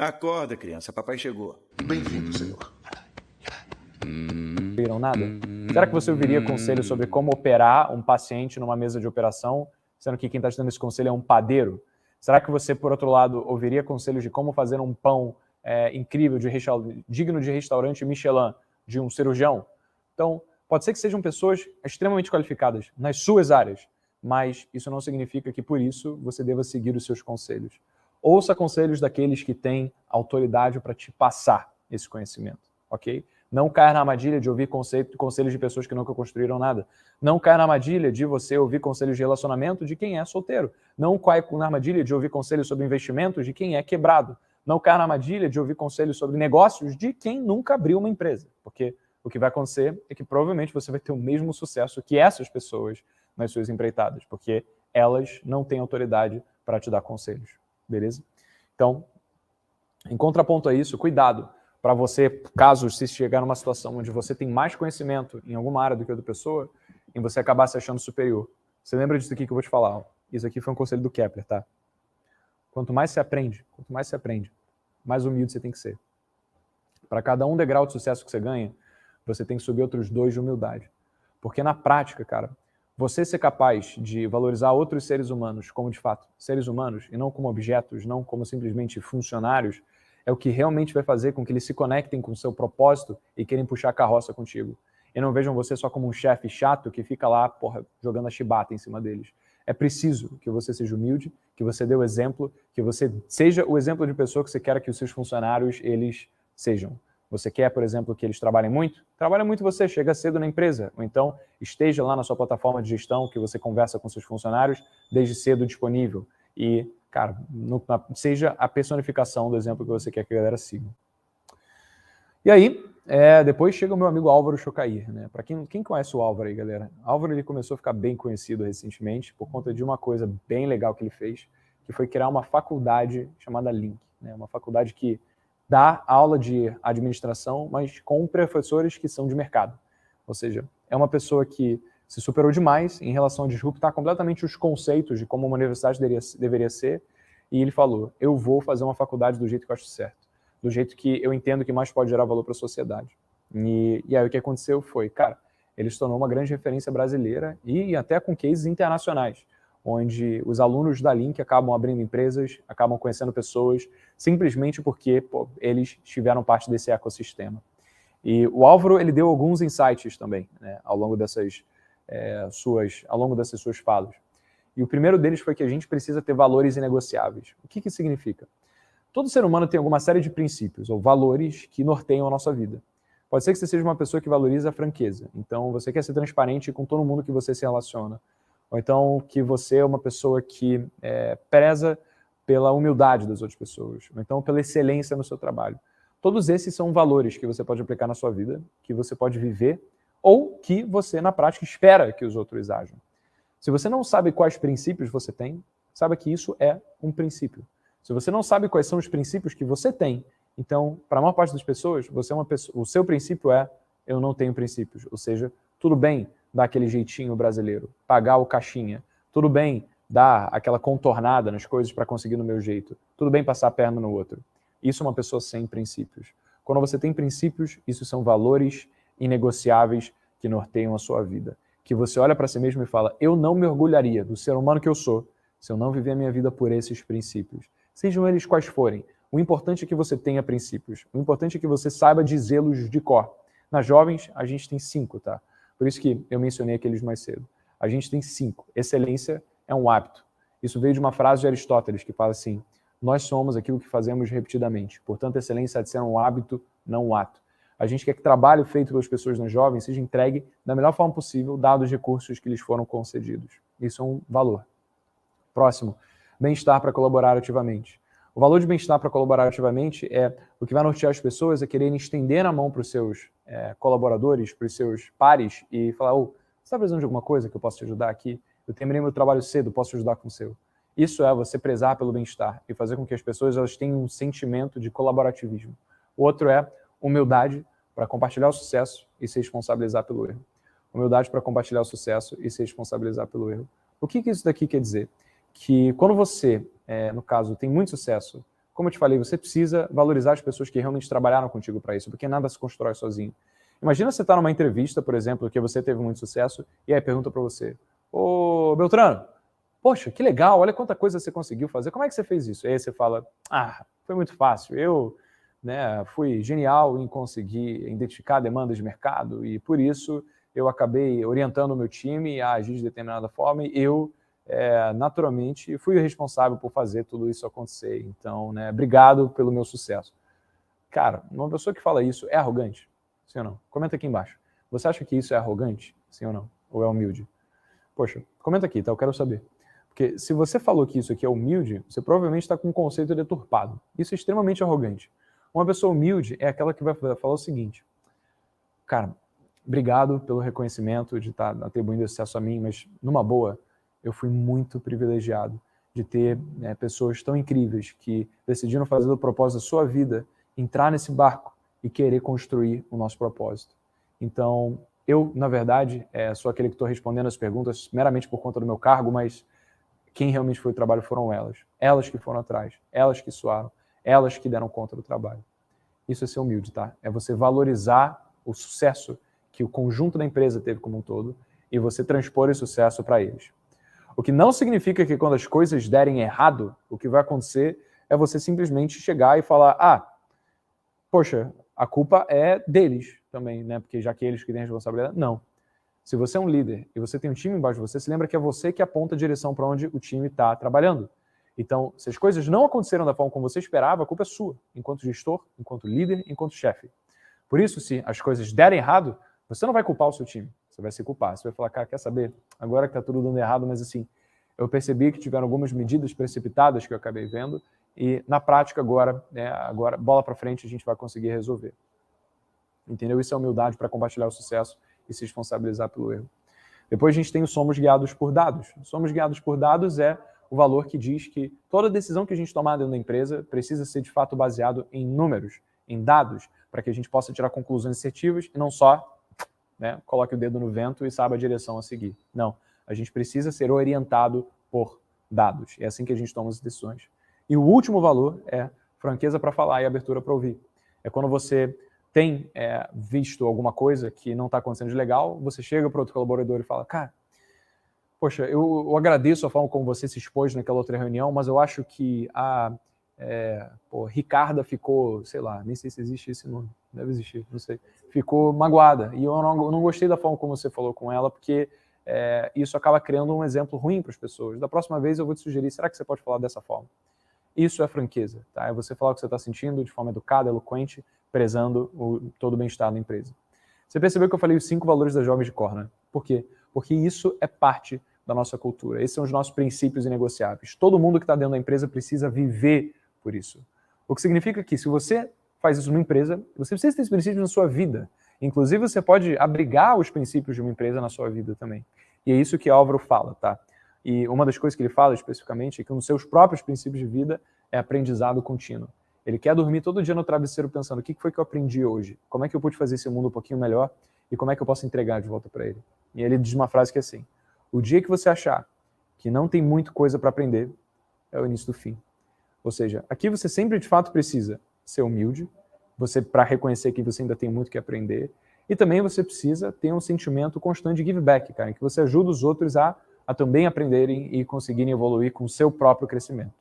Acorda, criança, papai chegou. Bem-vindo, senhor. Viram nada? Será que você ouviria conselho sobre como operar um paciente numa mesa de operação, sendo que quem está te dando esse conselho é um padeiro? Será que você, por outro lado, ouviria conselhos de como fazer um pão incrível, digno de restaurante Michelin, de um cirurgião? Então, pode ser que sejam pessoas extremamente qualificadas nas suas áreas, mas isso não significa que, por isso, você deva seguir os seus conselhos. Ouça conselhos daqueles que têm autoridade para te passar esse conhecimento, ok? Não caia na armadilha de ouvir conselhos de pessoas que nunca construíram nada. Não caia na armadilha de você ouvir conselhos de relacionamento de quem é solteiro. Não caia na armadilha de ouvir conselhos sobre investimentos de quem é quebrado. Não caia na armadilha de ouvir conselhos sobre negócios de quem nunca abriu uma empresa. Porque o que vai acontecer é que provavelmente você vai ter o mesmo sucesso que essas pessoas nas suas empreitadas, porque elas não têm autoridade para te dar conselhos. Beleza? Então, em contraponto a isso, cuidado para você, caso se chegar numa situação onde você tem mais conhecimento em alguma área do que a outra pessoa, em você acabar se achando superior. Você lembra disso aqui que eu vou te falar? Ó. Isso aqui foi um conselho do Kepler, tá? Quanto mais você aprende, mais humilde você tem que ser. Para cada um degrau de sucesso que você ganha, você tem que subir outros 2 de humildade. Porque na prática, cara, você ser capaz de valorizar outros seres humanos como, de fato, seres humanos, e não como objetos, não como simplesmente funcionários, é o que realmente vai fazer com que eles se conectem com o seu propósito e querem puxar a carroça contigo. E não vejam você só como um chefe chato que fica lá, jogando a chibata em cima deles. É preciso que você seja humilde, que você dê o exemplo, que você seja o exemplo de pessoa que você quer que os seus funcionários, eles sejam. Você quer, por exemplo, que eles trabalhem muito? Trabalha muito você, chega cedo na empresa. Ou então, esteja lá na sua plataforma de gestão, que você conversa com seus funcionários, desde cedo disponível. E, cara, seja a personificação do exemplo que você quer que a galera siga. E aí, depois chega o meu amigo Álvaro Chocair, né? Para quem conhece o Álvaro aí, galera? Álvaro, ele começou a ficar bem conhecido recentemente por conta de uma coisa bem legal que ele fez, que foi criar uma faculdade chamada Link, né? Uma faculdade que dá aula de administração, mas com professores que são de mercado. Ou seja, é uma pessoa que se superou demais em relação a disruptar completamente os conceitos de como uma universidade deveria ser, e ele falou, eu vou fazer uma faculdade do jeito que eu acho certo, do jeito que eu entendo que mais pode gerar valor para a sociedade. E aí o que aconteceu foi, cara, ele se tornou uma grande referência brasileira e até com cases internacionais, onde os alunos da Link acabam abrindo empresas, acabam conhecendo pessoas, simplesmente porque eles tiveram parte desse ecossistema. E o Álvaro, ele deu alguns insights também, né, ao longo dessas suas falas. E o primeiro deles foi que a gente precisa ter valores inegociáveis. O que isso significa? Todo ser humano tem alguma série de princípios ou valores que norteiam a nossa vida. Pode ser que você seja uma pessoa que valoriza a franqueza. Então, você quer ser transparente com todo mundo que você se relaciona. Ou então que você é uma pessoa que preza pela humildade das outras pessoas. Ou então pela excelência no seu trabalho. Todos esses são valores que você pode aplicar na sua vida, que você pode viver, ou que você, na prática, espera que os outros ajam. Se você não sabe quais princípios você tem, saiba que isso é um princípio. Se você não sabe quais são os princípios que você tem, então, para a maior parte das pessoas, o seu princípio é eu não tenho princípios. Ou seja, tudo bem dar aquele jeitinho brasileiro, pagar o caixinha. Tudo bem dar aquela contornada nas coisas para conseguir no meu jeito. Tudo bem passar a perna no outro. Isso é uma pessoa sem princípios. Quando você tem princípios, isso são valores inegociáveis que norteiam a sua vida. Que você olha para si mesmo e fala, eu não me orgulharia do ser humano que eu sou se eu não viver a minha vida por esses princípios. Sejam eles quais forem. O importante é que você tenha princípios. O importante é que você saiba dizê-los de cor. Nas jovens, a gente tem 5, tá? Por isso que eu mencionei aqueles mais cedo. A gente tem 5. Excelência é um hábito. Isso veio de uma frase de Aristóteles que fala assim, nós somos aquilo que fazemos repetidamente. Portanto, excelência há de ser um hábito, não um ato. A gente quer que o trabalho feito pelas pessoas nas jovens seja entregue da melhor forma possível, dados os recursos que lhes foram concedidos. Isso é um valor. Próximo, bem-estar para colaborar ativamente. O valor de bem-estar para colaborar ativamente é o que vai nortear as pessoas a quererem estender a mão para os seus colaboradores, para os seus pares e falar, você está precisando de alguma coisa que eu possa te ajudar aqui? Eu terminei meu trabalho cedo, posso te ajudar com o seu? Isso é você prezar pelo bem-estar e fazer com que as pessoas elas tenham um sentimento de colaborativismo. O outro é humildade para compartilhar o sucesso e se responsabilizar pelo erro. Humildade para compartilhar o sucesso e se responsabilizar pelo erro. O que isso daqui quer dizer? Que quando você, no caso, tem muito sucesso, como eu te falei, você precisa valorizar as pessoas que realmente trabalharam contigo para isso, porque nada se constrói sozinho. Imagina você estar numa entrevista, por exemplo, que você teve muito sucesso, e aí pergunta para você, ô Beltrano, poxa, que legal, olha quanta coisa você conseguiu fazer, como é que você fez isso? E aí você fala, foi muito fácil, eu fui genial em conseguir identificar demandas de mercado e por isso eu acabei orientando o meu time a agir de determinada forma e eu, naturalmente, fui o responsável por fazer tudo isso acontecer. Então, obrigado pelo meu sucesso. Cara, uma pessoa que fala isso é arrogante? Sim ou não? Comenta aqui embaixo. Você acha que isso é arrogante? Sim ou não? Ou é humilde? Poxa, comenta aqui, tá? Eu quero saber. Porque se você falou que isso aqui é humilde, você provavelmente está com um conceito deturpado. Isso é extremamente arrogante. Uma pessoa humilde é aquela que vai falar o seguinte, cara, obrigado pelo reconhecimento de estar atribuindo esse acesso a mim, mas numa boa, eu fui muito privilegiado de ter pessoas tão incríveis que decidiram fazer do propósito da sua vida, entrar nesse barco e querer construir o nosso propósito. Então, eu, na verdade, sou aquele que estou respondendo as perguntas meramente por conta do meu cargo, mas quem realmente foi o trabalho foram elas. Elas que foram atrás, elas que suaram, elas que deram conta do trabalho. Isso é ser humilde, tá? É você valorizar o sucesso que o conjunto da empresa teve como um todo e você transpor esse sucesso para eles. O que não significa que quando as coisas derem errado, o que vai acontecer é você simplesmente chegar e falar, poxa, a culpa é deles também, né? Porque já que eles que têm a responsabilidade. Não. Se você é um líder e você tem um time embaixo de você, se lembra que é você que aponta a direção para onde o time está trabalhando. Então, se as coisas não aconteceram da forma como você esperava, a culpa é sua, enquanto gestor, enquanto líder, enquanto chefe. Por isso, se as coisas derem errado, você não vai culpar o seu time, você vai se culpar. Você vai falar, cara, quer saber? Agora que está tudo dando errado, mas assim, eu percebi que tiveram algumas medidas precipitadas que eu acabei vendo e, na prática, agora bola para frente, a gente vai conseguir resolver. Entendeu? Isso é humildade para compartilhar o sucesso e se responsabilizar pelo erro. Depois a gente tem o somos guiados por dados. Somos guiados por dados é o valor que diz que toda decisão que a gente tomar dentro da empresa precisa ser de fato baseado em números, em dados, para que a gente possa tirar conclusões assertivas e não só coloque o dedo no vento e saiba a direção a seguir. Não, a gente precisa ser orientado por dados. É assim que a gente toma as decisões. E o último valor é franqueza para falar e abertura para ouvir. É quando você tem visto alguma coisa que não está acontecendo de legal, você chega para outro colaborador e fala, cara, poxa, eu agradeço a forma como você se expôs naquela outra reunião, mas eu acho que a Ricarda ficou, sei lá, nem sei se existe esse nome, deve existir, não sei, ficou magoada. E eu não gostei da forma como você falou com ela, porque isso acaba criando um exemplo ruim para as pessoas. Da próxima vez eu vou te sugerir, será que você pode falar dessa forma? Isso é franqueza, tá? É você falar o que você está sentindo de forma educada, eloquente, prezando todo o bem-estar da empresa. Você percebeu que eu falei os 5 valores das jovens de cor, né? Por quê? Porque isso é parte da nossa cultura. Esses são os nossos princípios inegociáveis. Todo mundo que está dentro da empresa precisa viver por isso. O que significa que se você faz isso numa empresa, você precisa ter esses princípios na sua vida. Inclusive, você pode abrigar os princípios de uma empresa na sua vida também. E é isso que Álvaro fala, tá? E uma das coisas que ele fala especificamente é que nos seus próprios princípios de vida é aprendizado contínuo. Ele quer dormir todo dia no travesseiro pensando o que foi que eu aprendi hoje, como é que eu pude fazer esse mundo um pouquinho melhor e como é que eu posso entregar de volta para ele. E ele diz uma frase que é assim, o dia que você achar que não tem muita coisa para aprender é o início do fim. Ou seja, aqui você sempre de fato precisa ser humilde, para reconhecer que você ainda tem muito que aprender, e também você precisa ter um sentimento constante de give back, cara, em que você ajuda os outros a também aprenderem e conseguirem evoluir com o seu próprio crescimento.